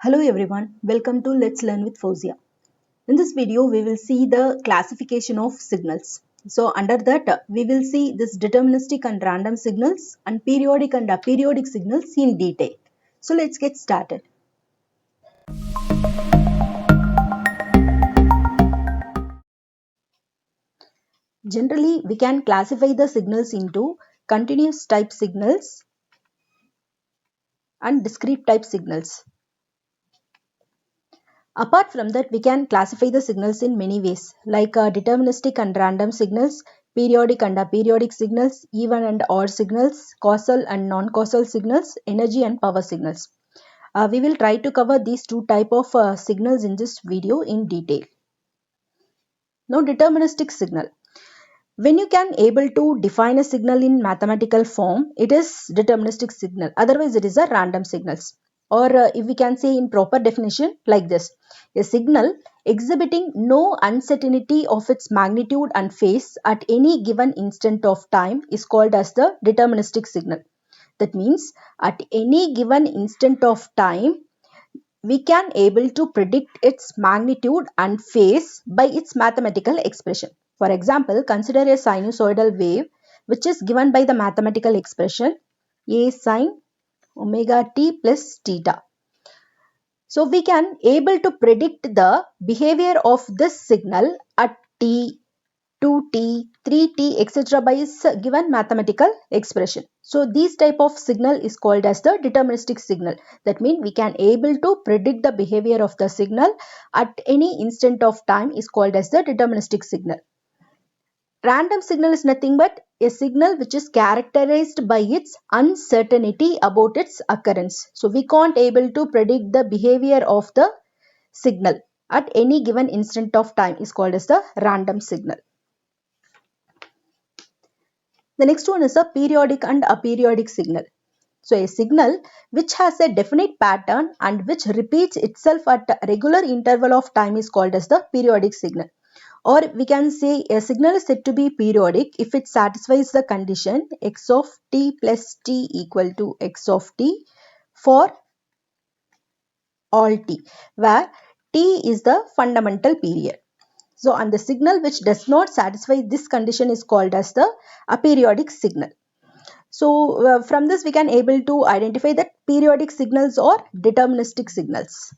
Hello everyone, welcome to Let's Learn with Fauzia. In this video, we will see the classification of signals. So under that, we will see this deterministic and random signals and periodic and aperiodic signals in detail. So let's get started. Generally, we can classify the signals into continuous type signals and discrete type signals. Apart from that, we can classify the signals in many ways, like deterministic and random signals, periodic and aperiodic signals, even and odd signals, causal and non-causal signals, energy and power signals. We will try to cover these two types of signals in this video in detail. Now, deterministic signal. When you can able to define a signal in mathematical form, it is deterministic signal. Otherwise, it is a random signals. Or if we can say in proper definition like this, a signal exhibiting no uncertainty of its magnitude and phase at any given instant of time is called as the deterministic signal. That means at any given instant of time, we can able to predict its magnitude and phase by its mathematical expression. For example, consider a sinusoidal wave which is given by the mathematical expression a sine omega t plus theta. So we can able to predict the behavior of this signal at t, 2t, 3t, etc. by its given mathematical expression. So these type of signal is called as the deterministic signal. That means we can able to predict the behavior of the signal at any instant of time is called as the deterministic signal. Random signal is nothing but a signal which is characterized by its uncertainty about its occurrence. So we can't able to predict the behavior of the signal at any given instant of time is called as the random signal. The next one is a periodic and aperiodic signal. So a signal which has a definite pattern and which repeats itself at a regular interval of time is called as the periodic signal. Or we can say a signal is said to be periodic if it satisfies the condition x of t plus t equal to x of t for all t, where t is the fundamental period. So, and the signal which does not satisfy this condition is called as the aperiodic signal. So, from this we can able to identify that periodic signals or deterministic signals.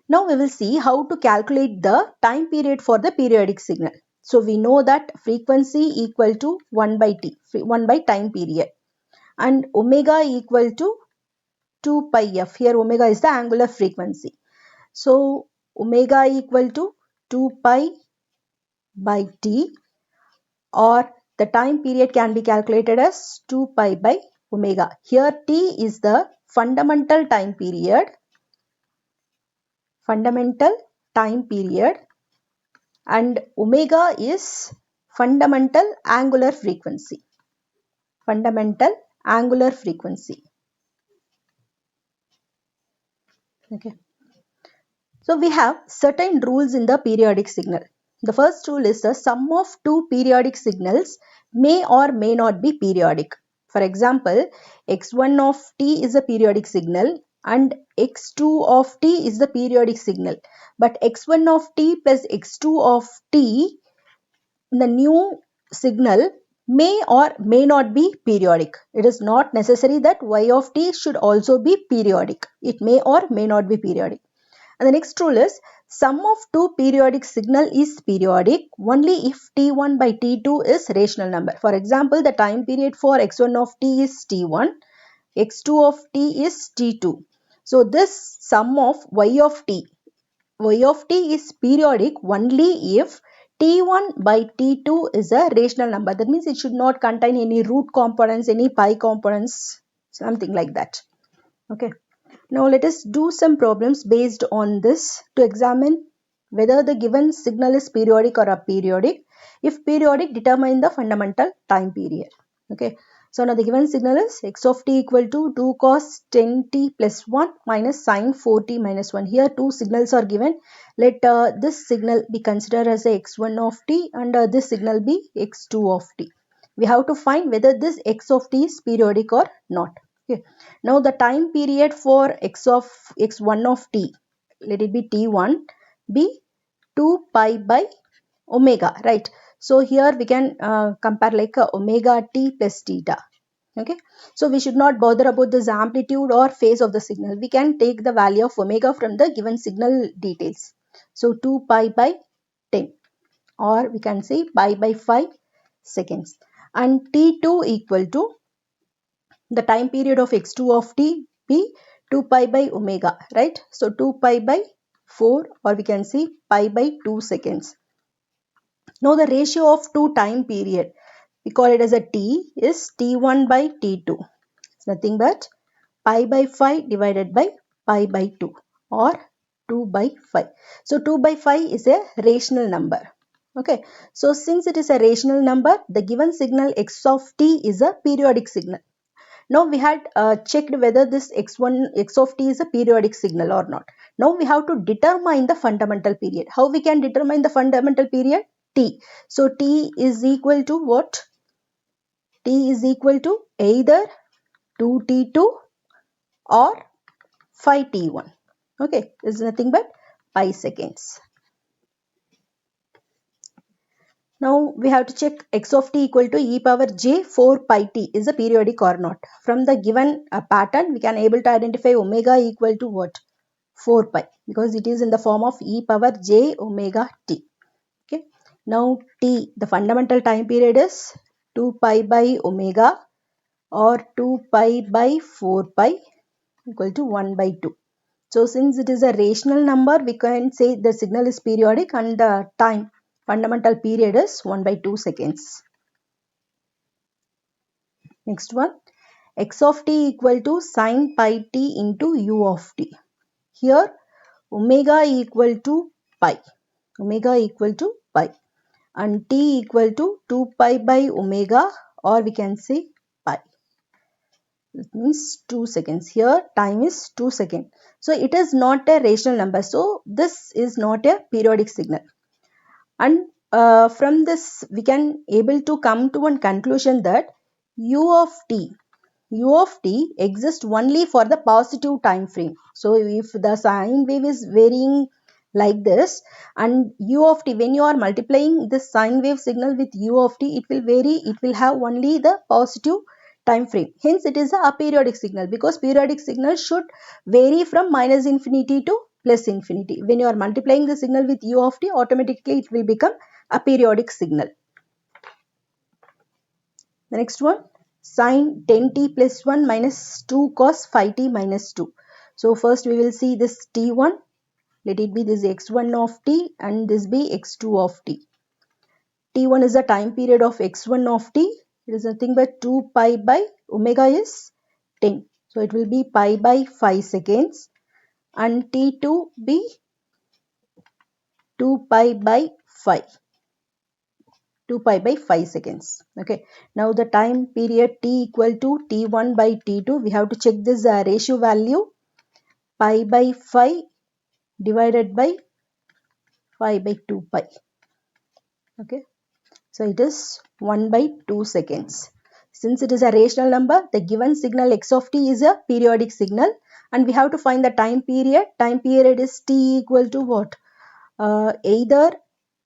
Now we will see how to calculate the time period for the periodic signal. So we know that frequency equal to 1 by t, 1 by time period, and omega equal to 2 pi f. Here omega is the angular frequency. So omega equal to 2 pi by t, or the time period can be calculated as 2 pi by omega. Here t is the fundamental time period, and omega is fundamental angular frequency. Okay. So we have certain rules in the periodic signal. The first rule is the sum of two periodic signals may or may not be periodic. For example, x1 of t is a periodic signal and x2 of t is the periodic signal. But x1 of t plus x2 of t, the new signal, may or may not be periodic. It is not necessary that y of t should also be periodic. It may or may not be periodic. And the next rule is sum of two periodic signal is periodic only if t1 by t2 is rational number. For example, the time period for x1 of t is t1, x2 of t is t2. So this sum of y of t is periodic only if t1 by t2 is a rational number. That means it should not contain any root components, any pi components, something like that. Okay. Now let us do some problems based on this to examine whether the given signal is periodic or aperiodic. If periodic, determine the fundamental time period. Okay. So now the given signal is x of t equal to 2 cos 10t plus 1 minus sine 4t minus 1. Here two signals are given. Let this signal be considered as a x1 of t and this signal be x2 of t. We have to find whether this x of t is periodic or not. Okay. Now the time period for x1 of t, let it be t1, be 2 pi by omega, right? So here we can compare like omega t plus theta. Okay, so we should not bother about this amplitude or phase of the signal. We can take the value of omega from the given signal details. So 2 pi by 10, or we can say pi by 5 seconds, and t2 equal to the time period of x2 of t be 2 pi by omega, right? So 2 pi by 4, or we can see pi by 2 seconds. Now the ratio of two time period, we call it as a t, is t1 by t2. It's nothing but pi by 5 divided by pi by 2, or 2 by 5. So 2 by 5 is a rational number. Okay, so since it is a rational number, the given signal x of t is a periodic signal. Now we had checked whether this x of t is a periodic signal or not. Now we have to determine the fundamental period. How we can determine the fundamental period? T. So t is equal to what? T is equal to either 2t2 or 5t1. Okay, this is nothing but pi seconds. Now we have to check x of t equal to e power j 4 pi t is a periodic or not. From the given pattern, we can able to identify omega equal to what? 4 pi, because it is in the form of e power j omega t. Okay. Now t, the fundamental time period is 2 pi by omega, or 2 pi by 4 pi equal to 1 by 2. So since it is a rational number, we can say the signal is periodic and the time fundamental period is 1 by 2 seconds. Next one, x of t equal to sine pi t into u of t. Here omega equal to pi, omega equal to pi, and t equal to 2 pi by omega, or we can say pi. It means 2 seconds. Here time is 2 seconds. So it is not a rational number. So this is not a periodic signal. And from this we can able to come to one conclusion that u of t exists only for the positive time frame. So if the sine wave is varying like this, and u of t, when you are multiplying this sine wave signal with u of t, it will vary, it will have only the positive time frame. Hence it is a aperiodic signal, because periodic signal should vary from minus infinity to plus infinity. When you are multiplying the signal with u of t, automatically it will become a periodic signal. The next one, sine 10t plus 1 minus 2 cos 5t minus 2. So first we will see this t1. Let it be this x1 of t and this be x2 of t. T1 is the time period of x1 of t. It is nothing but 2 pi by omega is 10. So it will be pi by 5 seconds, and T2 be 2 pi by 5. 2 pi by 5 seconds. Okay. Now the time period t equal to t1 by t2. We have to check this ratio value. Pi by 5 divided by 5 by 2 pi. Okay. So it is 1 by 2 seconds. Since it is a rational number, the given signal x of t is a periodic signal, and we have to find the time period. Time period is t equal to what? Either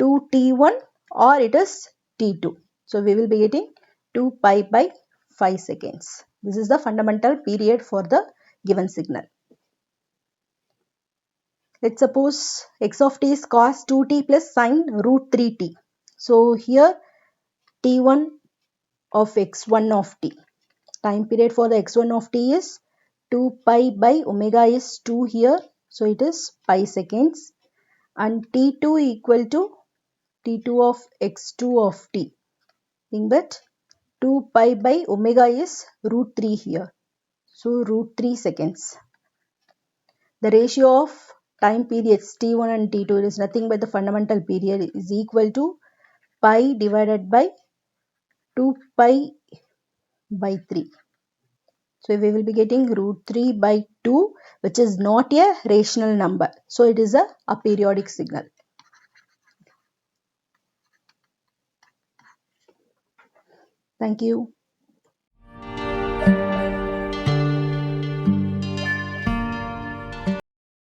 2t1 or it is t2. So we will be getting 2 pi by 5 seconds. This is the fundamental period for the given signal. Let's suppose x of t is cos 2t plus sine root 3t. So here t1 of x1 of t. Time period for the x1 of t is 2 pi by omega is 2 here. So it is pi seconds. And t2 equal to t2 of x2 of t. Think that 2 pi by omega is root 3 here. So root 3 seconds. The ratio of time periods t1 and t2 is nothing but the fundamental period is equal to pi divided by 2 pi by 3. So we will be getting root 3 by 2, which is not a rational number. So it is a aperiodic signal. Thank you.